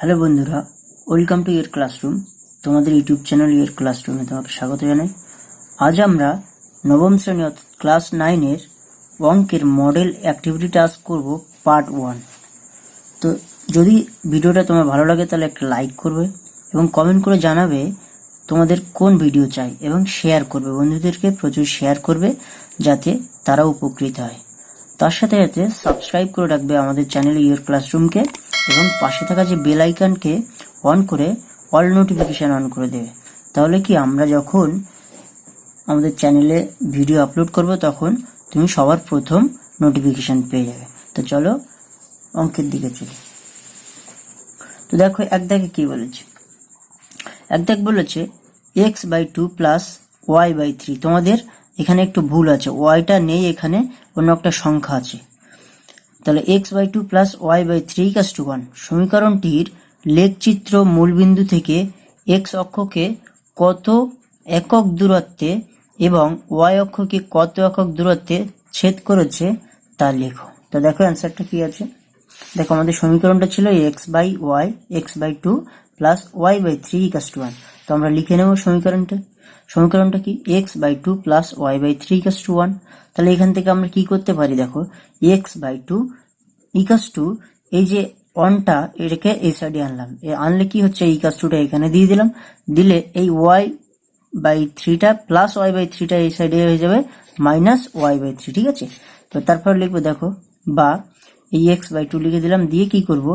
Hello বন্ধুরা, welcome to your classroom. তোমাদের YouTube channel your ক্লাসরুমে তোমাকে স্বাগত জানাই। আজ আমরা নবম শ্রেণী অর্থাৎ ক্লাস 9-এর অঙ্কের মডেল অ্যাক্টিভিটি টাস্ক করব পার্ট 1। তো যদি ভিডিওটা তোমার ভালো লাগে তাহলে একটা লাইক করবে এবং কমেন্ট করে জানাবে তোমাদের কোন ভিডিও চাই, এবং শেয়ার করবে, বন্ধুদেরকে প্রচুর শেয়ার করবে যাতে তারা উপকৃত হয়। তার সাথে সাথে সাবস্ক্রাইব করে রাখবে আমাদের চ্যানেল ইয়োর ক্লাসরুমকে, এবং পাশে থাকা যে বেল আইকনকে অন করে অল নোটিফিকেশন অন করে দেবে। তাহলে কি আমরা যখন আমাদের চ্যানেলে ভিডিও আপলোড করব তখন তুমি সবার প্রথম নোটিফিকেশন পেয়ে যাবে। তো চলো অঙ্কের দিকে চলি। তো দেখো এক দাগে কি বলেছে, এক দাগ বলেছে x/2 প্লাস y/3। তোমাদের এখানে একটু ভুল আছে, ওয়াইটা নেই, এখানে অন্য একটা সংখ্যা আছে। তাহলে x/2 প্লাস y/3 = 1। সমীকরণটির লেখচিত্র মূলবিন্দু থেকে x অক্ষকে কত একক দূরত্বে এবং y অক্ষকে কত একক দূরত্বে ছেদ করেছে তা লেখো। তো দেখো অ্যান্সারটা কি আছে। দেখো আমাদের সমীকরণটা ছিল x/2 প্লাস y/3 = 1। তো আমরা লিখে নেব সমীকরণটা কি, x/2 প্লাস y/3 = 1। তাহলে এখান থেকে আমরা কি করতে পারি, দেখো x/2 এই যে 1টা এটাকে এই সাইডে আনলাম, আনলে কি হচ্ছে, এই টা এখানে দিয়ে দিলাম, দিলে এই y/3টা প্লাস y/3টা এই সাইডে হয়ে যাবে মাইনাস y/3। ঠিক আছে, তো তারপর লিখবো, দেখো বা এই x/2 লিখে দিলাম, দিয়ে কি করব,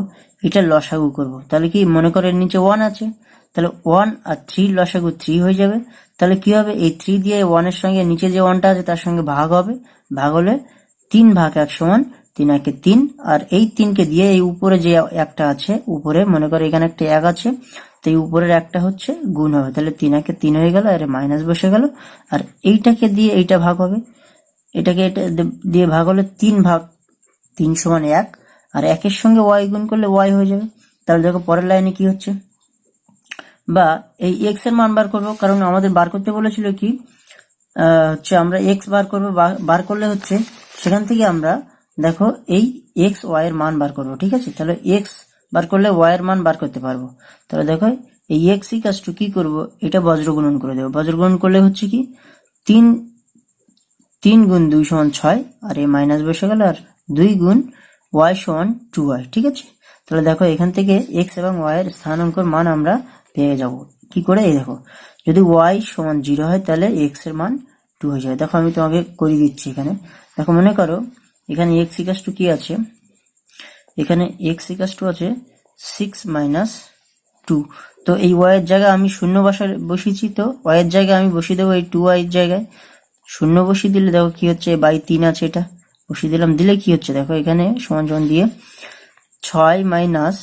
এটা লসাগু করব। তাহলে কি মনে করে নিচে 1 আছে, তাহলে 1 আর 3 লসাগু 3 হয়ে যাবে। তাহলে কি হবে, এই 3 দিয়ে 1 এর সঙ্গে নিচে যে 1টা আছে তার সঙ্গে ভাগ হবে, ভাগ হলে 3 ভাগ 1 সমান 3 × 3। আর এই 3কে দিয়ে এই উপরে যে একটা আছে, উপরে মনে করে এখানে একটা 1 আছে, তো এই উপরের একটা হচ্ছে গুণ হবে, তাহলে 3 × 3 হয়ে গেল, আর মাইনাস বসে গেল। আর এইটাকে দিয়ে এইটা ভাগ হবে, এটাকে এটা দিয়ে ভাগ হলে 3 ভাগ 3 = 1, আর 1 এর সঙ্গে y গুণ করলে y হয়ে যাবে। তাহলে দেখো পরের লাইনে কি হচ্ছে, বা এই x এর মান বার করব, কারণ আমাদের বার করতে বলেছিল কি হচ্ছে আমরা x বার করব, বার করলে হচ্ছে সেখান থেকে আমরা দেখো এই x y এর মান বার করব। ঠিক আছে, তাহলে x বার করলে y এর মান বার করতে পারবো। তাহলে দেখো এই x = কি করব, এটা বজ্রগুণন করে দেব। বজ্রগুণন করলে হচ্ছে কি 3 গুণ 2 = 6, আর এই মাইনাস বসে গেল, আর 2 গুণ y = 2y। ঠিক আছে, তাহলে দেখো এখান থেকে x এবং y এর স্থানাঙ্কের মান আমরা পেয়ে যাব। কি করে, এই দেখো যদি y = 0 হয় তাহলে x এর মান 2 হয়ে যায়। দেখো আমি তোমাকে করে দিচ্ছি এখানে। দেখো মনে করো এখানে x = কি আছে, এখানে x = আছে 6 - 2। তো এই y এর জায়গায় আমি শূন্য বসিয়েছি, তো y এর জায়গায় আমি বসিয়ে দেবো এই 2y এর জায়গায় শূন্য বসিয়ে দিলে দেখো কি হচ্ছে, বাই 3 আছে, এটা বসিয়ে দিলাম, দিলে কি হচ্ছে দেখো এখানে সমান সমান দিয়ে 6 মাইনাস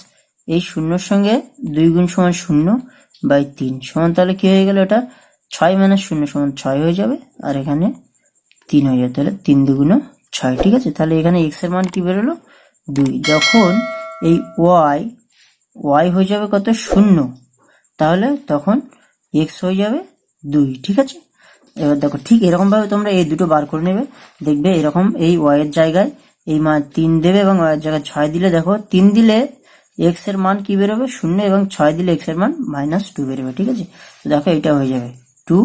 এই শূন্যর সঙ্গে 2 গুণ = 0/3 সমান, তাহলে কি হয়ে গেল, এটা 6 - 0 = 6 হয়ে যাবে, আর এখানে 3 হয়ে যাবে, তাহলে 3 × 2 = 6। ঠিক আছে, তাহলে এখানে x এর মান কি বেরোলো 2। যখন এই y হয়ে যাবে কত, 0, তাহলে তখন x হয়ে যাবে 2। ঠিক আছে, এবার দেখো ঠিক এরকম ভাবে তোমরা এই দুটো বার করে নেবে, দেখবে এরকম এই y এর জায়গায় এই মান 3 দেবে এবং y এর জায়গায় 6 দিলে, দেখো 3 দিলে x এর মান কি বেরোবে 0, এবং 6 দিলে x এর মান -2 বেরোবে। ঠিক আছে, তো দেখো এটা হয়ে যাবে 2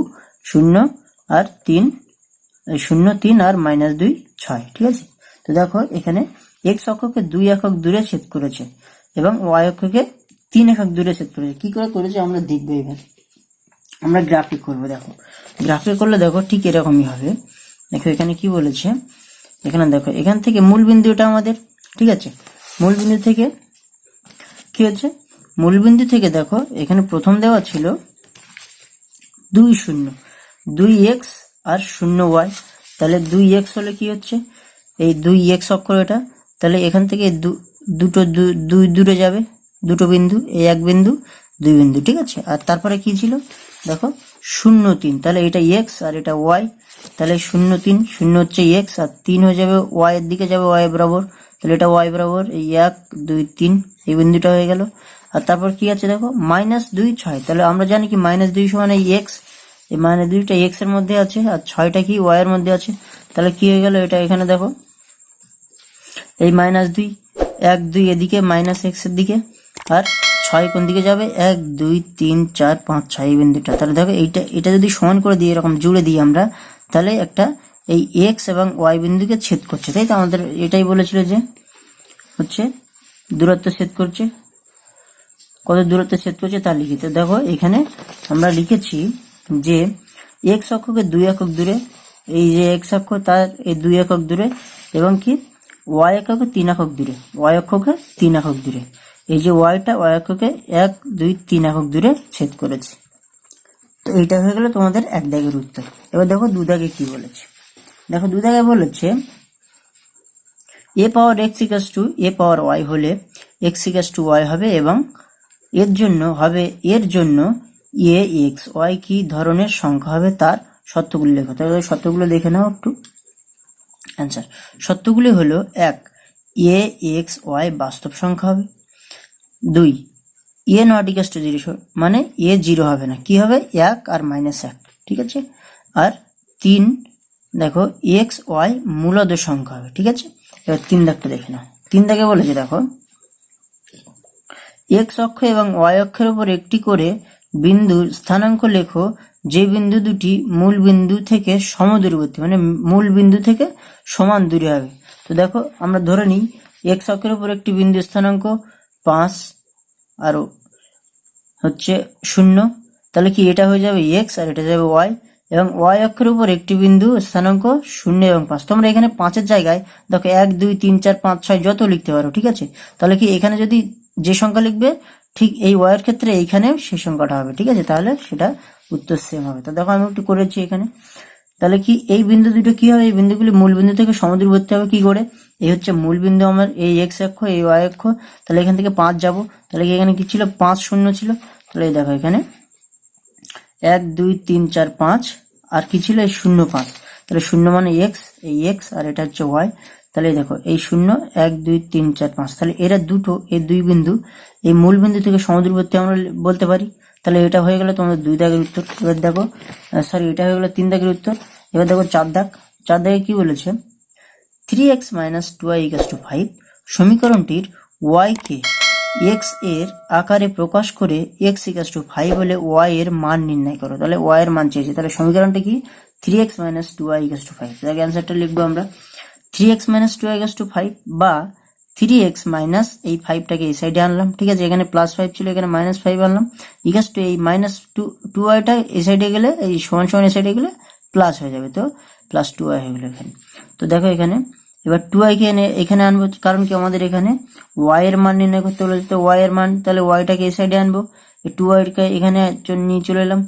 0 আর 3 0 3 আর -2 6। ঠিক আছে, তো দেখো এখানে x অক্ষকে 2 একক দূরে ছেদ করেছে এবং y অক্ষকে 3 একক দূরে ছেদ করেছে। কি করে করেছে আমরা দেখবো, এবার আমরা গ্রাফিক করব। দেখো গ্রাফিক করলে দেখো ঠিক এরকমই হবে। দেখো এখানে কি বলেছে, এখানে দেখো এখান থেকে মূল বিন্দুটা আমাদের, ঠিক আছে, মূল বিন্দু থেকে কি হচ্ছে, মূল বিন্দু থেকে দেখো এখানে প্রথম দেওয়া ছিল 2 0 2x আর 0y। তাহলে 2x হলে কি হচ্ছে, এই 2x অক্ষর এটা, তাহলে এখান থেকে দুটো 2 দূরে যাবে, দুটো বিন্দু, এই এক বিন্দু 2 বিন্দু। ঠিক আছে, আর তারপরে কি ছিল দেখো 0 3, তাহলে এটা x আর এটা y, তাহলে 0 3 0 হচ্ছে x, আর 3 হয়ে যাবে y এর দিকে যাবে, y বরাবর, তাহলে এটা y বরাবর, এই 1 2 3 এই বিন্দুটা হয়ে গেল। আর তারপর কি আছে দেখো -2 6, তাহলে আমরা জানি কি -2 = এই x, এই -2টা x এর মধ্যে আছে, আর 6টা কি y এর মধ্যে আছে। তাহলে কি হয়ে গেল, এটা এখানে দেখো এই -2 1 2 এদিকে -x এর দিকে, আর 6 কোন দিকে যাবে, 1 2 3 4 5 6 এই বিন্দুটা। তাহলে দেখো এটা যদি সমান করে দিই, এরকম জুড়ে দিই আমরা, তাহলে একটা এই এক্স এবং ওয়াই বিন্দুকে ছেদ করছে, তাই তো? আমাদের এটাই বলেছিল যে হচ্ছে দূরত্ব ছেদ করছে। কত দূরত্ব ছেদ করছে তা লিখি। তো দেখো এখানে আমরা লিখেছি যে এক্স অক্ষকে 2 একক দূরে, এই যে এক্স অক্ষ তার এই 2 একক দূরে, এবং কি ওয়াই অক্ষকে 3 একক দূরে, ওয়াই অক্ষকে 3 একক দূরে। এই যে ওয়াইটা ওয়াই অক্ষকে 1 2 3 একক দূরে ছেদ করেছে। তো এইটা হয়ে গেল তোমাদের এক দাগের উত্তর। এবার দেখো 2 দাগে কি বলেছে। দেখো 2 দাগে বলেছে a power x equals to a power y হলে এক্স ইকুয়ালস টু ওয়াই হবে, এবং এর জন্য এ এক্স ওয়াই কি ধরনের সংখ্যা হবে তার শর্তগুলি লেখো। তাহলে শর্তগুলো দেখে নাও একটু। অ্যান্সার শর্তগুলি হলো 1 এ এক্স ওয়াই বাস্তব সংখ্যা হবে, 2 এ নট ইকুয়ালস টু 0 মানে এ 0 হবে না, কি হবে 1 আর -1, ঠিক আছে। আর 3 দেখো এক্স ওয়াই মূলদ সংখ্যা হবে, ঠিক আছে। এবার 3 দাগটা দেখে নাও। 3 দাগে বলেছে দেখো এক্স অক্ষ এবং ওয়াই অক্ষের উপর একটি করে বিন্দুর স্থানাঙ্ক লেখো যে বিন্দু দুটি মূল বিন্দু থেকে সমদূরবর্তী, মানে মূল বিন্দু থেকে সমান দূরে হবে। তো দেখো আমরা ধরে নিই এক্স অক্ষের উপর একটি বিন্দু স্থানাঙ্ক 5 আর হচ্ছে 0, তাহলে কি এটা হয়ে যাবে এক্স আর এটা যাবে ওয়াই, এবং ওয়াই অক্ষের উপর একটি বিন্দু স্থানাঙ্ক 0 এবং 5। তোমরা এখানে 5-এর জায়গায় দেখো 1 2 3 4 5 6 যত লিখতে পারো, ঠিক আছে। তাহলে কি এখানে যদি যে সংখ্যা লিখবে ঠিক এই ওয়াইয়ের ক্ষেত্রে এইখানেও সেই সংখ্যাটা হবে, ঠিক আছে। তাহলে সেটা উত্তর সেম হবে। তো দেখো আমি একটু করেছি এখানে। তাহলে কি এই বিন্দু দুটো কি হবে, এই বিন্দুগুলি মূল বিন্দু থেকে সমদূরবর্তী হবে কি করে, এই হচ্ছে মূল বিন্দু আমার, এই এক্স অক্ষ এই ওয়াই অক্ষ। তাহলে এখান থেকে 5 যাব, তাহলে কি এখানে কি ছিল 5 0 ছিল। তাহলে এই দেখো এখানে 1 2 3 4 5 আর কি ছিল এই 0 5, তাহলে 0 মানে এক্স, এই এক্স আর এটা হচ্ছে ওয়াই। তাহলে দেখো এই 0 1 2 3 4 5, তাহলে এরা দুটো এই দুই বিন্দু এই মূল বিন্দু থেকে সমদূরবর্তী আমরা বলতে পারি। তাহলে এটা হয়ে গেল তোমাদের 2 দাগের উত্তর। এবার দেখো সরি এটা হয়ে গেল 3 দাগের উত্তর। এবার দেখো 4 দাগ। 4 দাগে কি বলেছে 3x - 2y = 5 সমীকরণটির y কে x এর আকারে প্রকাশ করে x = 5 হলে y এর মান নির্ণয় করো। তাহলে y এর মান চেয়েছে, তাহলে সমীকরণটা কি 3x - 2y = 5। তাহলে অ্যানসারটা লিখবো আমরা 3x - 2y = 5 বা 3x মাইনাস এই 5টাকে এই সাইডে আনলাম, ঠিক আছে। এখানে +5 ছিল, এখানে -5 আনলাম, ইকুয়ালস টু এই -2y এই সাইডে গেলে এই সমান সমান এই সাইডে গেলে প্লাস হয়ে যাবে, তো +2y হয়ে গেল এখানে। তো দেখো এখানে এবার 2y কে এখানে আনবো, কারণ কি আমাদের এখানে y এর মান নির্ণয় করতে বলেছে। তো y এর মান, তাহলে y-টাকে এই সাইডে আনবো, এই 2y কে এখানে নিয়ে চলে এলাম,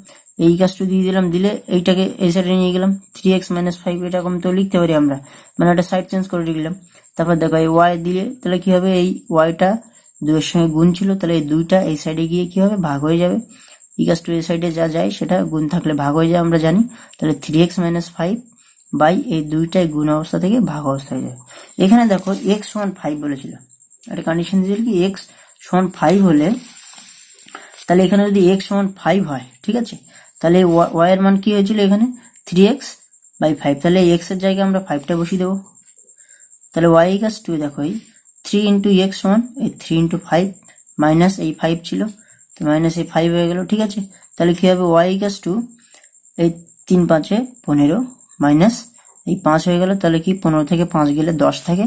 এই কাজটা দিয়ে দিলাম, দিলে এইটাকে এই সাইডে নিয়ে গেলাম 3x - 5 এরকম তো লিখতে পারি আমরা, মানে একটা সাইড চেঞ্জ করে লিখলাম। তারপর দেখো এই y দিলে তাহলে কি হবে, এই y-টা 2 এর সঙ্গে গুণ ছিল, তাহলে এই 2টা এই সাইডে গিয়ে কি হবে ভাগ হয়ে যাবে, ইকুয়ালস টু এই সাইডে যা যায় সেটা গুণ থাকলে ভাগ হয়ে যায় আমরা জানি। তাহলে 3x - 5 বাই এই 2টাই গুণ অবস্থা থেকে ভাগ অবস্থা হয়ে যাবে। এখানে দেখো x = 5 বলেছিল, একটা কন্ডিশন দিয়েছিল কি x = 5 হলে, তাহলে এখানে যদি x = 5 হয়, ঠিক আছে, তাহলে y এর মান কি হয়েছিল এখানে 3x/5, তাহলে x এর জায়গায় আমরা 5টা বসিয়ে দেবো। তাহলে y = 2, দেখো এই 3 × x এই 3 × 5 মাইনাস এই 5 ছিল, তো মাইনাস এই 5 হয়ে গেল, ঠিক আছে। তাহলে কি হবে y = এই 3 5 15 মাইনাস এই 5 হয়ে গেল, তাহলে কি 15 থেকে 5 গেলে 10 থাকে,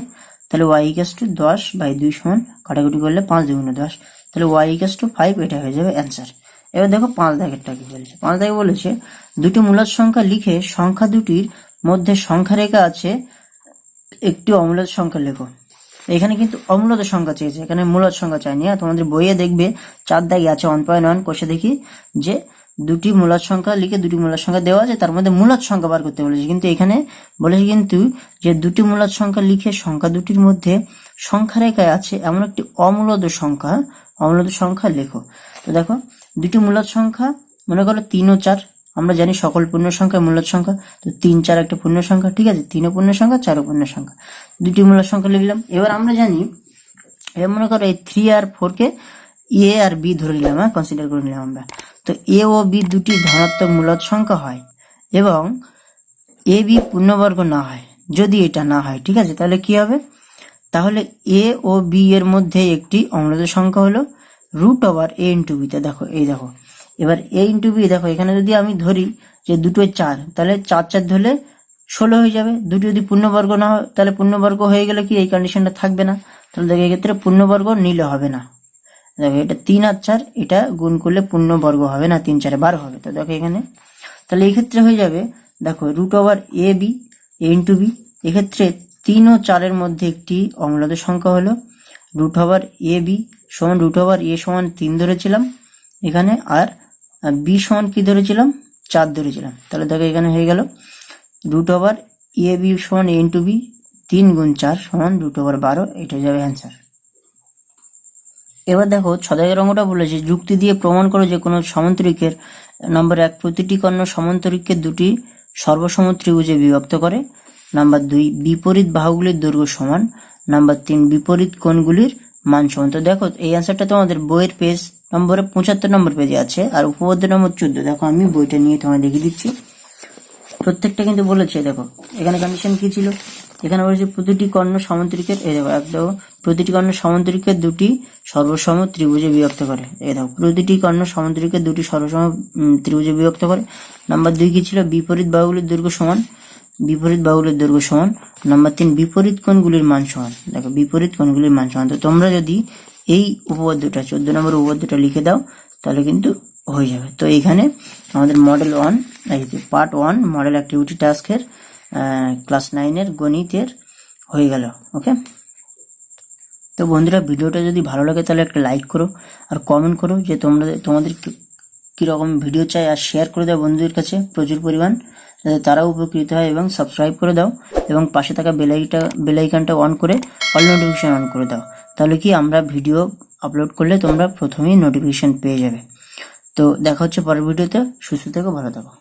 তাহলে y = 10/2 সমান কাটাকুটি করলে 5 × 10, তাহলে y = 5, এটা হয়ে যাবে অ্যান্সার। এবার দেখো 5 দাগেরটা কি বলেছে। 5 দাগে বলেছে দুটি মূলদ সংখ্যা লিখে সংখ্যা দুটির মধ্যে সংখ্যা রেখা আছে, একটি অমূলদ সংখ্যা লেখো। এখানে কিন্তু অমূলদ সংখ্যা চেয়েছে, এখানে মূলদ সংখ্যা চাইনি। তোমাদের বইয়ে দেখবে 4 দাগে আছে 1.1 কোষে দেখি যে দুটি মূলদ সংখ্যা লিখে দুটি মূলদ সংখ্যা দেওয়া আছে, তার মধ্যে মূলদ সংখ্যা বার করতে বলেছে, কিন্তু এখানে বলেছে কিন্তু যে দুটি মূলদ সংখ্যা লিখে সংখ্যা দুটির মধ্যে সংখ্যা রেখায় আছে এমন একটি অমূলদ সংখ্যা লেখো। তো দেখো দুটি মূলদ সংখ্যা মনে করো 3 ও 4, আমরা জানি সকল পূর্ণ সংখ্যা মূলদ সংখ্যা, তো 3 4 একটা পূর্ণ সংখ্যা, ঠিক আছে, 3 ও পূর্ণ সংখ্যা 4 ও পূর্ণ সংখ্যা, দুটি মূলদ সংখ্যা লিখলাম। এবার আমরা জানি এবার মনে করো এই 3 আর 4 কে a আর b ধরে নিলাম, কনসিডার করে নিলাম আমরা। তো a ও b দুটি ধনাত্মক মূলদ সংখ্যা হয় এবং a b পূর্ণবর্গ না হয়, যদি এটা না হয়, ঠিক আছে, তাহলে কি হবে, তাহলে a ও b এর মধ্যে একটি অমূলদ সংখ্যা হলো রুট ওভার এ ইন্টু বিতে দেখো এই দেখো এবার এ ইন্টু বি দেখো এখানে যদি আমি ধরি যে দুটোই 4 তাহলে 4 4 ধরলে 16 হয়ে যাবে। দুটো যদি পূর্ণবর্গ না হয় তাহলে পূর্ণবর্গ হয়ে গেলে কি এই কন্ডিশনটা থাকবে না, তাহলে দেখো এক্ষেত্রে পূর্ণবর্গ নিলে হবে না। দেখো এটা 3 আর 4 এটা গুণ করলে পূর্ণবর্গ হবে না, 3 4 12 হবে। তো দেখো এখানে তাহলে এই ক্ষেত্রে হয়ে যাবে দেখো root over A B A into B. এক্ষেত্রে 3 ও 4 এর মধ্যে একটি অম্লাদ সংখ্যা হলো রুট ওভার এ বি সমান রুট ওভার এ সমান 3 ধরেছিলাম এখানে, আর বি সমান কি ধরেছিলাম 4 ধরেছিলাম। তাহলে দেখো এখানে হয়ে গেল রুট ওভার এ বি সমান এ ইন্টু বি 3 গুণ 4 সমান রুট ওভার 12, এটা হয়ে যাবে অ্যান্সার। এবার দেখো 6 অঙ্কটা বলেছে যুক্তি দিয়ে প্রমাণ করো যে কোনো সমান্তরিকের নাম্বার 1 প্রতিটি কর্ণ সমান্তরিকের দুটি সর্বসম ত্রিভুজে বিভক্ত করে। নাম্বার 2 বিপরীত বাহুগুলির দৈর্ঘ্য সমান। নাম্বার 3 বিপরীত কোণগুলির মান সমান। তো দেখো এই অ্যান্সারটা তোমাদের বইয়ের পেজ নম্বরে 75 নম্বর পেজে আছে আর উপপাদ্য নম্বর 14। দেখো আমি বইটা নিয়ে তোমায় দেখিয়ে দিচ্ছি, প্রত্যেকটা কিন্তু বলেছে। দেখো এখানে কন্ডিশন কি ছিল, এখানে বলেছে প্রতিটি কর্ণ সমান্তরিকের এই দেখো একদম প্রতিটি কর্ণ সমান্তরিকের দুটি সর্বসম ত্রিভুজে বিভক্ত করে। এই দেখো প্রতিটি কর্ণ সমান্তরিকের দুটি সর্বসম ত্রিভুজে বিভক্ত করে। নাম্বার 2 কি ছিল, বিপরীত বাহুগুলির দৈর্ঘ্য সমান, বিপরীত বাহুগুলির দৈর্ঘ্য সমান। নাম্বার 3 বিপরীত কোণগুলির মান সমান। দেখো বিপরীত কোণগুলির মান সমান। তো তোমরা যদি এই উপপাদ্যটা 14 নম্বর উপপাদ্যটা লিখে দাও তাহলে কিন্তু হয়ে যাবে। তো এখানে আমাদের মডেল 1 পার্ট 1 মডেল অ্যাক্টিভিটি টাস্কের ক্লাস 9 এর গণিতের হয়ে গেল। ওকে, তো বন্ধুরা ভিডিওটা যদি ভালো লাগে তাহলে একটা লাইক করো আর কমেন্ট করো যে তোমাদের কীরকম ভিডিও চাই, আর শেয়ার করে দাও বন্ধুদের কাছে প্রচুর পরিমাণ যাতে তারাও উপকৃত হয়, এবং সাবস্ক্রাইব করে দাও এবং পাশে থাকা বেল আইকনটা অন করে অল নোটিফিকেশন অন করে দাও। তাহলে কি আমরা ভিডিও আপলোড করলে তোমরা প্রথমেই নোটিফিকেশন পেয়ে যাবে। তো দেখা হচ্ছে পরের ভিডিওতে, সুস্থ থেকো, ভালো থাকো।